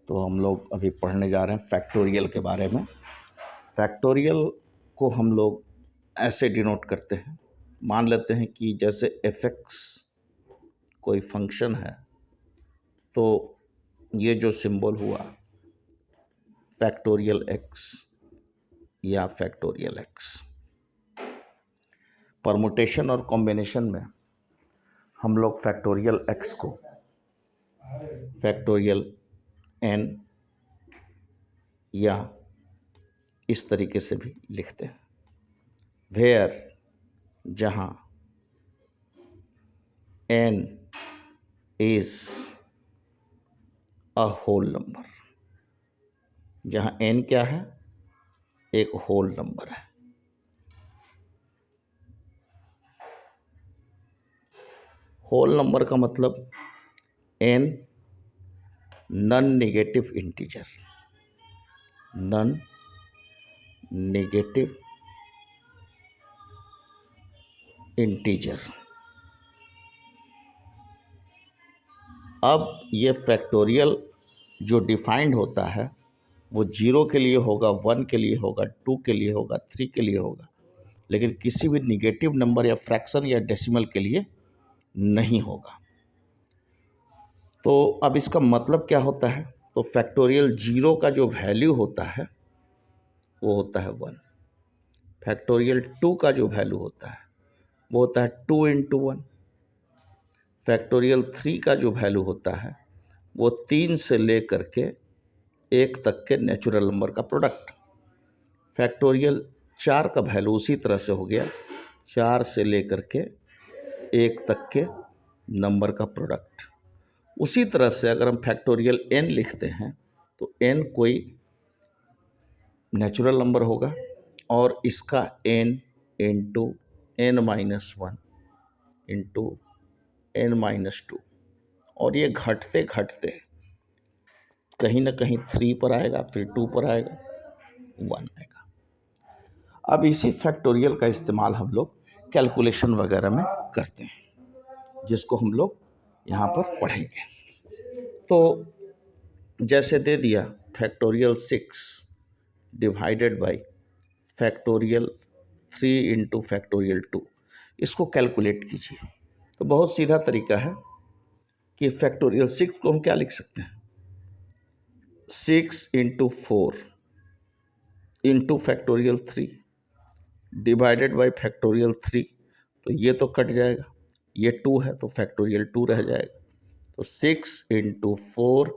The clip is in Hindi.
तो हम लोग अभी पढ़ने जा रहे हैं फैक्टोरियल के बारे में। फैक्टोरियल को हम लोग ऐसे डिनोट करते हैं, मान लेते हैं कि जैसे fx कोई फंक्शन है, तो ये जो सिंबल हुआ फैक्टोरियल x या फैक्टोरियल x। परमुटेशन और कॉम्बिनेशन में हम लोग फैक्टोरियल x को फैक्टोरियल n या इस तरीके से भी लिखते हैं, वेयर जहाँ n is a whole number. जहाँ n क्या है? एक होल नंबर है। होल नंबर का मतलब n non negative integer, non negative integer. अब ये फैक्टोरियल जो डिफाइंड होता है वो 0 के लिए होगा, 1 के लिए होगा, 2 के लिए होगा, 3 के लिए होगा, लेकिन किसी भी निगेटिव नंबर या फ्रैक्शन या डेसिमल के लिए नहीं होगा। तो अब इसका मतलब क्या होता है? तो फैक्टोरियल 0 का जो वैल्यू होता है वो होता है 1। फैक्टोरियल 2 का जो वैल्यू होता है वो होता है 2 इंटू 1। फैक्टोरियल 3 का जो वैल्यू होता है वो 3 से लेकर के 1 तक के नेचुरल नंबर का प्रोडक्ट। फैक्टोरियल 4 का वैल्यू उसी तरह से हो गया, 4 से लेकर के 1 तक के नंबर का प्रोडक्ट। उसी तरह से अगर हम फैक्टोरियल n लिखते हैं तो n कोई नेचुरल नंबर होगा और इसका n into n-1 into n-2, और ये घटते घटते कहीं ना कहीं 3 पर आएगा, फिर 2 पर आएगा, 1 आएगा। अब इसी फैक्टोरियल का इस्तेमाल हम लोग कैलकुलेशन वगैरह में करते हैं, जिसको हम लोग यहाँ पर पढ़ेंगे। तो जैसे दे दिया factorial 6 divided by factorial 3 into factorial 2, इसको कैलकुलेट कीजिए। तो बहुत सीधा तरीका है कि फैक्टोरियल 6 को हम क्या लिख सकते हैं? 6 into 4 into factorial 3 divided by factorial 3, तो ये तो कट जाएगा, ये 2 है तो फैक्टोरियल 2 रह जाएगा। तो 6 इंटू 4